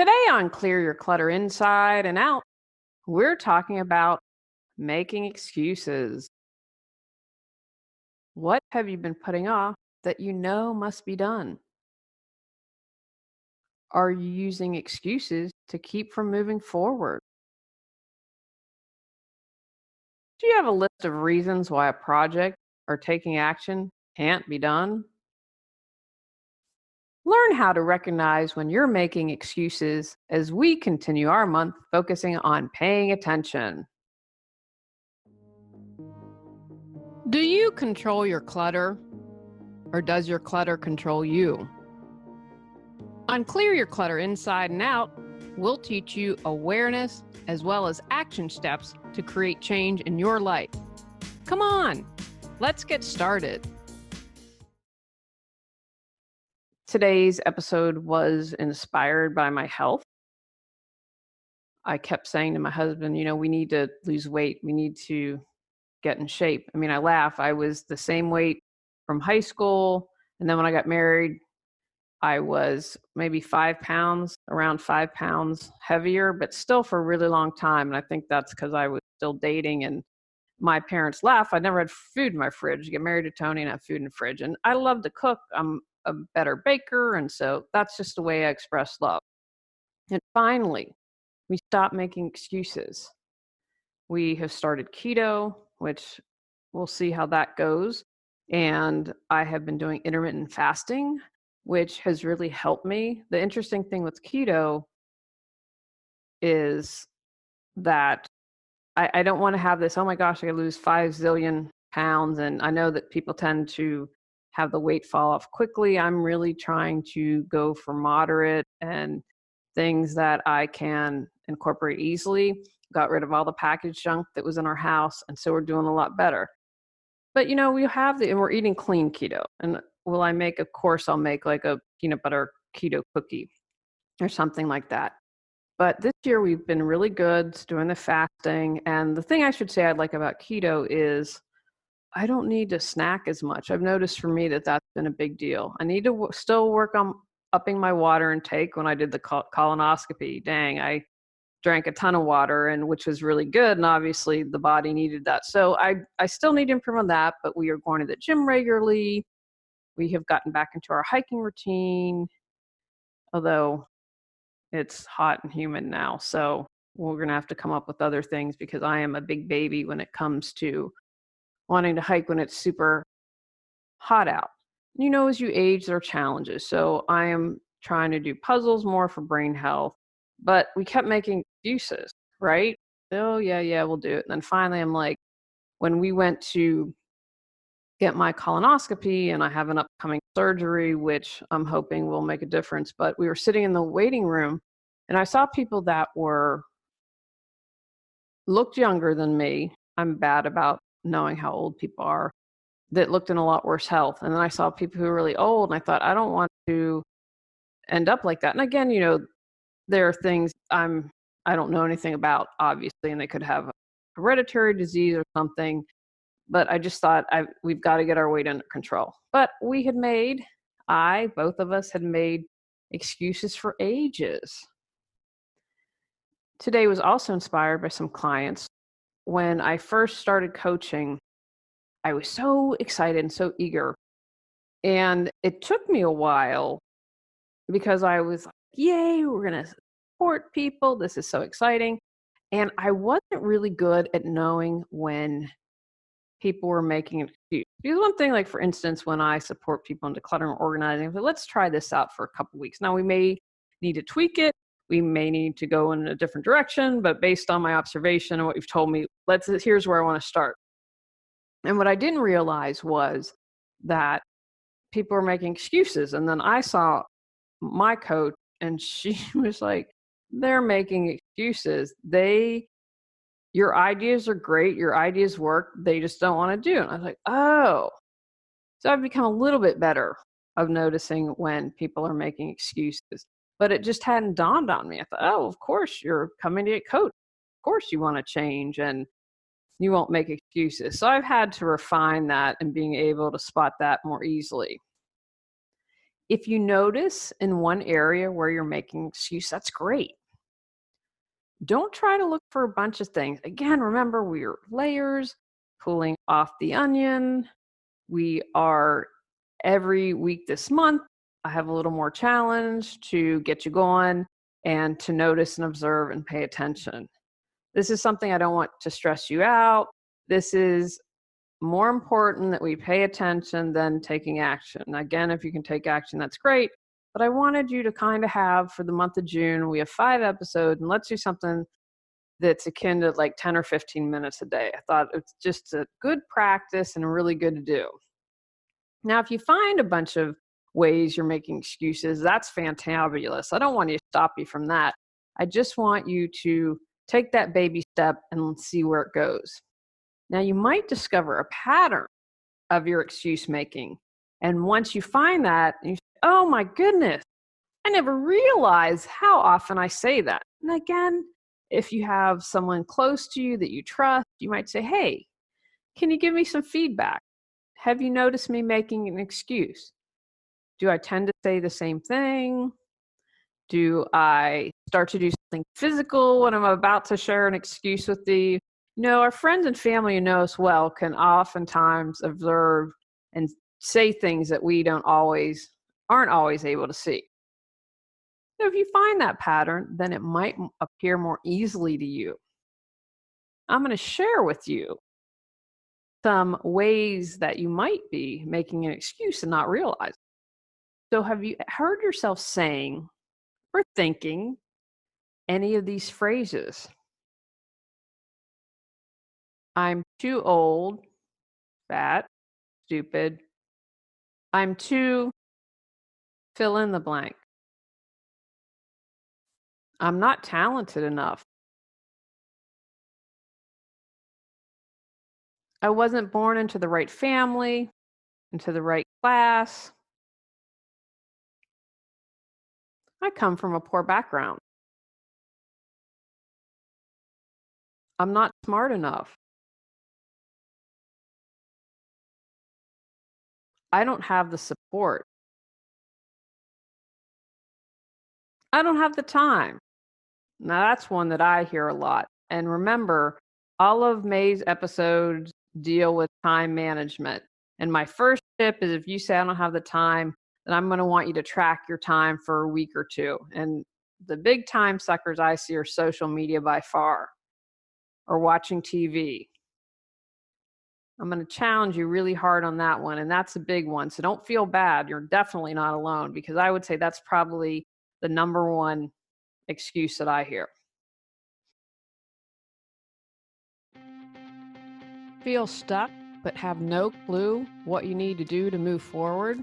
Today on Clear Your Clutter Inside and Out, we're talking about making excuses. What have you been putting off that you know must be done? Are you using excuses to keep from moving forward? Do you have a list of reasons why a project or taking action can't be done? Learn how to recognize when you're making excuses as we continue our month focusing on paying attention. Do you control your clutter, or does your clutter control you? On Clear Your Clutter Inside and Out, we'll teach you awareness as well as action steps to create change in your life. Come on, let's get started. Today's episode was inspired by my health. I kept saying to my husband, we need to lose weight. We need to get in shape. I mean, I laugh. I was the same weight from high school. And then when I got married, I was maybe 5 pounds, around 5 pounds heavier, but still for a really long time. And I think that's because I was still dating and my parents laugh. I never had food in my fridge. Get married to Tony and have food in the fridge. And I love to cook. I'm a better baker. And so that's just the way I express love. And finally, we stopped making excuses. We have started keto, which we'll see how that goes. And I have been doing intermittent fasting, which has really helped me. The interesting thing with keto is that I don't want to have this, oh my gosh, I gotta lose 5 zillion pounds. And I know that people tend to have the weight fall off quickly. I'm really trying to go for moderate and things that I can incorporate easily. Got rid of all the packaged junk that was in our house. And so we're doing a lot better. But we have and we're eating clean keto. And will I make, of course, I'll make like a peanut butter keto cookie or something like that. But this year we've been really good doing the fasting. And the thing I should say I'd like about keto is I don't need to snack as much. I've noticed for me that that's been a big deal. I need to still work on upping my water intake. When I did the colonoscopy, dang, I drank a ton of water, and which was really good. And obviously the body needed that. So I still need to improve on that, but we are going to the gym regularly. We have gotten back into our hiking routine, although it's hot and humid now. So we're going to have to come up with other things because I am a big baby when it comes to wanting to hike when it's super hot out. As you age, there are challenges. So I am trying to do puzzles more for brain health, but we kept making excuses, right? Oh, yeah, we'll do it. And then finally, I'm like, when we went to get my colonoscopy and I have an upcoming surgery, which I'm hoping will make a difference, but we were sitting in the waiting room and I saw people that looked younger than me. I'm bad about knowing how old people are, that looked in a lot worse health. And then I saw people who were really old and I thought, I don't want to end up like that. And again, there are things I don't know anything about, obviously, and they could have a hereditary disease or something. But I just thought we've got to get our weight under control. But both of us had made excuses for ages. Today was also inspired by some clients. When I first started coaching, I was so excited and so eager. And it took me a while because I was like, yay, we're going to support people. This is so exciting. And I wasn't really good at knowing when people were making an excuse. Because one thing, like for instance, when I support people in decluttering or organizing, I say, let's try this out for a couple of weeks. Now we may need to tweak it. We may need to go in a different direction, but based on my observation and what you've told me, here's where I want to start. And what I didn't realize was that people were making excuses. And then I saw my coach and she was like, they're making excuses. Your ideas are great. Your ideas work. They just don't want to do it. And I was like, oh. So I've become a little bit better of noticing when people are making excuses. But it just hadn't dawned on me. I thought, oh, of course you're coming to get coached. Of course you want to change and you won't make excuses. So I've had to refine that and being able to spot that more easily. If you notice in one area where you're making excuse, that's great. Don't try to look for a bunch of things. Again, remember we're layers, pulling off the onion. We are every week this month. I have a little more challenge to get you going and to notice and observe and pay attention. This is something I don't want to stress you out. This is more important that we pay attention than taking action. Again, if you can take action, that's great. But I wanted you to kind of have for the month of June, we have 5 episodes, and let's do something that's akin to like 10 or 15 minutes a day. I thought it's just a good practice and really good to do. Now, if you find a bunch of ways you're making excuses, that's fantabulous. I don't want to stop you from that. I just want you to take that baby step and see where it goes. Now, you might discover a pattern of your excuse making. And once you find that, you say, oh my goodness, I never realized how often I say that. And again, if you have someone close to you that you trust, you might say, hey, can you give me some feedback? Have you noticed me making an excuse? Do I tend to say the same thing? Do I start to do something physical when I'm about to share an excuse with you? Our friends and family who know us well can oftentimes observe and say things that we aren't always able to see. So if you find that pattern, then it might appear more easily to you. I'm going to share with you some ways that you might be making an excuse and not realize. So have you heard yourself saying or thinking any of these phrases? I'm too old, fat, stupid. I'm too fill in the blank. I'm not talented enough. I wasn't born into the right family, into the right class. I come from a poor background. I'm not smart enough. I don't have the support. I don't have the time. Now, that's one that I hear a lot. And remember, all of May's episodes deal with time management. And my first tip is if you say, I don't have the time, then I'm going to want you to track your time for a week or two. And the big time suckers I see are social media by far, or watching TV. I'm going to challenge you really hard on that one. And that's a big one. So don't feel bad. You're definitely not alone, because I would say that's probably the number one excuse that I hear. Feel stuck but have no clue what you need to do to move forward?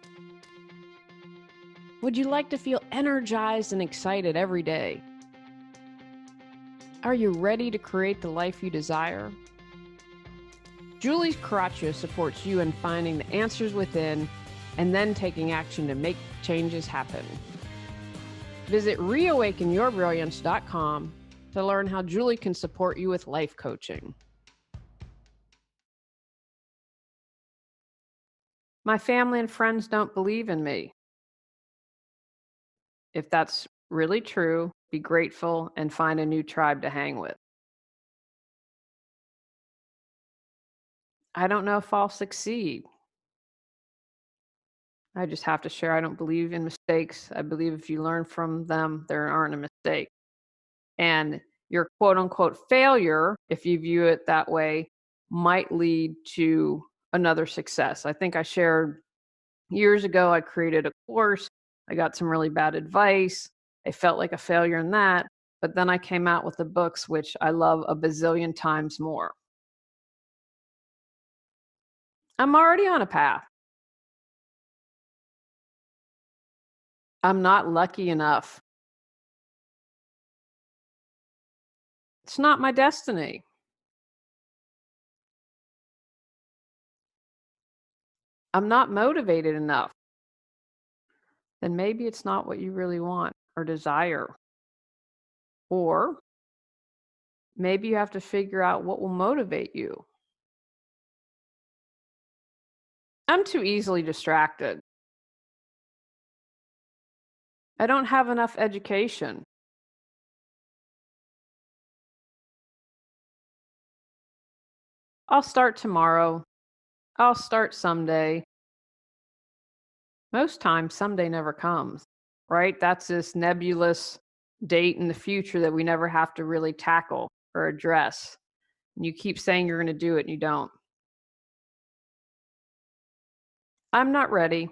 Would you like to feel energized and excited every day? Are you ready to create the life you desire? Julie Coraccio supports you in finding the answers within and then taking action to make changes happen. Visit reawakenyourbrilliance.com to learn how Julie can support you with life coaching. My family and friends don't believe in me. If that's really true, be grateful and find a new tribe to hang with. I don't know if I'll succeed. I just have to share I don't believe in mistakes. I believe if you learn from them, there aren't a mistake. And your quote unquote failure, if you view it that way, might lead to another success. I think I shared years ago, I created a course. I got some really bad advice. I felt like a failure in that. But then I came out with the books, which I love a bazillion times more. I'm already on a path. I'm not lucky enough. It's not my destiny. I'm not motivated enough. Then maybe it's not what you really want or desire. Or maybe you have to figure out what will motivate you. I'm too easily distracted. I don't have enough education. I'll start tomorrow. I'll start someday. Most times, someday never comes, right? That's this nebulous date in the future that we never have to really tackle or address. And you keep saying you're going to do it and you don't. I'm not ready.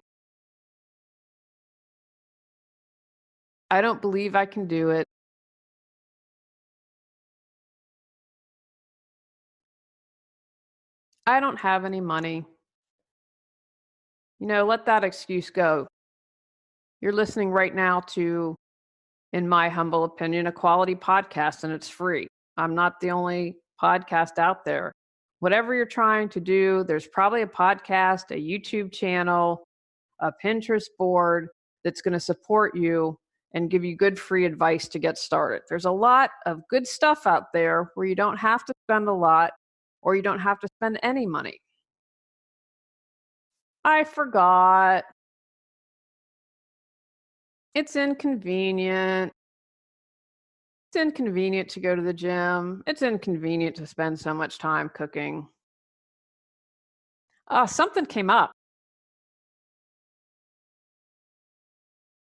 I don't believe I can do it. I don't have any money. Let that excuse go. You're listening right now to, in my humble opinion, a quality podcast, and it's free. I'm not the only podcast out there. Whatever you're trying to do, there's probably a podcast, a YouTube channel, a Pinterest board that's going to support you and give you good free advice to get started. There's a lot of good stuff out there where you don't have to spend a lot or you don't have to spend any money. I forgot. It's inconvenient. It's inconvenient to go to the gym. It's inconvenient to spend so much time cooking. Something came up.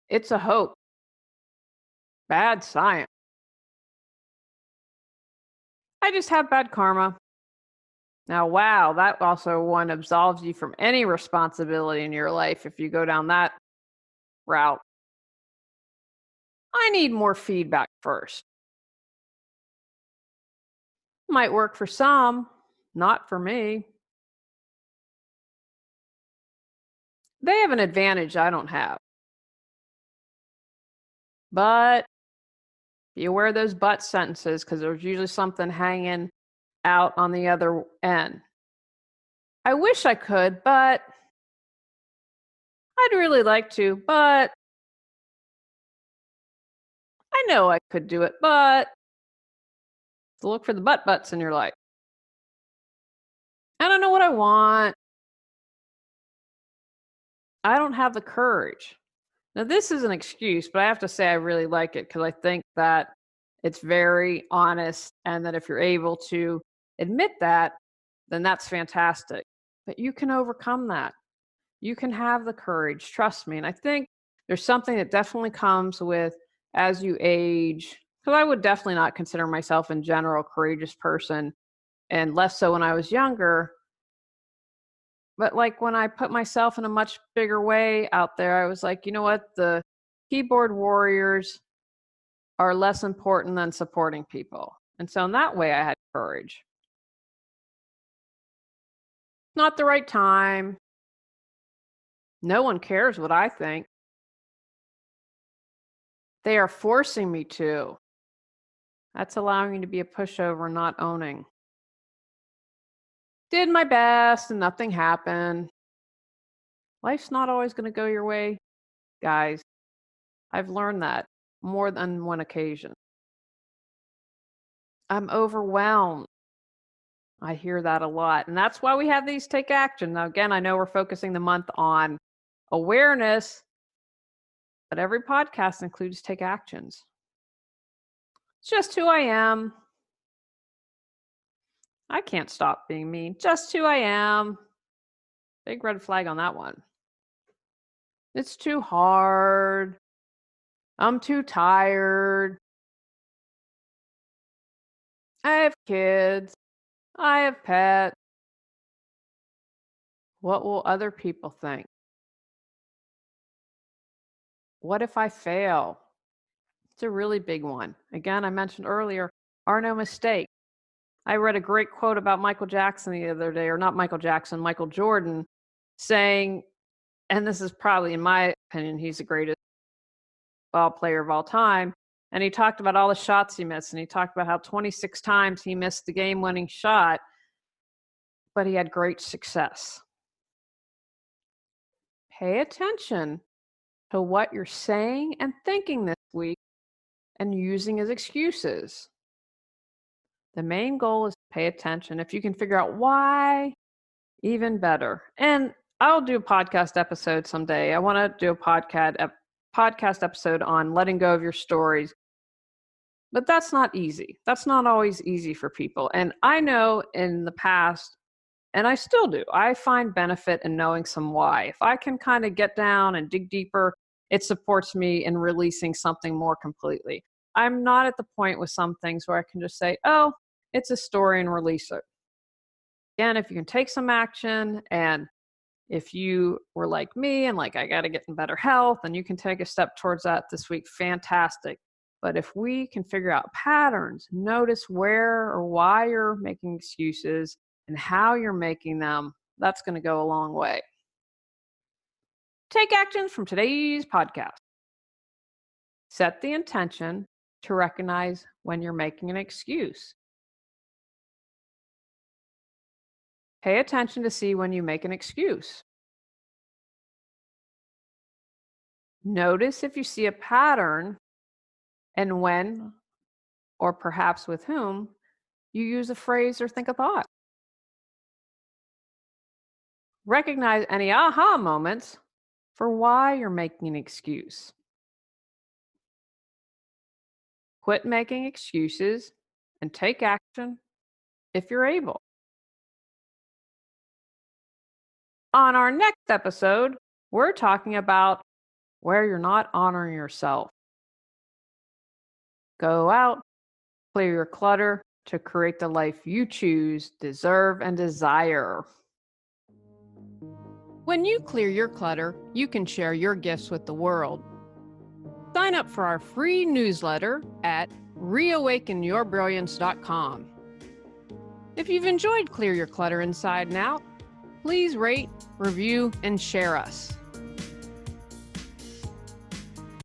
It's a hope. Bad science. I just have bad karma. Now, wow, that also one absolves you from any responsibility in your life if you go down that route. I need more feedback first. Might work for some, not for me. They have an advantage I don't have. But be aware of those but sentences because there's usually something hanging out on the other end. I wish I could, but I'd really like to, but I know I could do it, but to look for the buts in your life. I don't know what I want. I don't have the courage. Now, this is an excuse, but I have to say I really like it because I think that it's very honest and that if you're able to admit that, then that's fantastic. But you can overcome that. You can have the courage, trust me. And I think there's something that definitely comes with as you age, because I would definitely not consider myself in general a courageous person, and less so when I was younger. But like when I put myself in a much bigger way out there, I was like, you know what? The keyboard warriors are less important than supporting people. And so in that way, I had courage. Not the right time. No one cares what I think. They are forcing me to. That's allowing me to be a pushover, not owning. Did my best and nothing happened. Life's not always going to go your way, guys. I've learned that more than one occasion. I'm overwhelmed. I hear that a lot. And that's why we have these take action. Now, again, I know we're focusing the month on awareness, but every podcast includes take actions. It's just who I am. I can't stop being mean. Just who I am. Big red flag on that one. It's too hard. I'm too tired. I have kids. I have pets. What will other people think? What if I fail? It's a really big one. Again, I mentioned earlier, are no mistake. I read a great quote about Michael Jackson the other day, or not Michael Jackson, Michael Jordan, saying, and this is probably, in my opinion, he's the greatest ball player of all time. And he talked about all the shots he missed, and he talked about how 26 times he missed the game-winning shot, but he had great success. Pay attention to what you're saying and thinking this week and using as excuses. The main goal is to pay attention. If you can figure out why, even better. And I'll do a podcast episode someday. I want to do a podcast episode on letting go of your stories. But that's not easy. That's not always easy for people. And I know in the past, and I still do, I find benefit in knowing some why. If I can kind of get down and dig deeper, it supports me in releasing something more completely. I'm not at the point with some things where I can just say, oh, it's a story and release it. Again, if you can take some action, and if you were like me and like, I got to get in better health and you can take a step towards that this week, fantastic. But if we can figure out patterns, notice where or why you're making excuses and how you're making them, that's going to go a long way. Take actions from today's podcast. Set the intention to recognize when you're making an excuse. Pay attention to see when you make an excuse. Notice if you see a pattern and when, or perhaps with whom, you use a phrase or think a thought. Recognize any aha moments for why you're making an excuse. Quit making excuses and take action if you're able. On our next episode, we're talking about where you're not honoring yourself. Go out, clear your clutter to create the life you choose, deserve, and desire. When you clear your clutter, you can share your gifts with the world. Sign up for our free newsletter at reawakenyourbrilliance.com. If you've enjoyed Clear Your Clutter Inside and Out, please rate, review, and share us.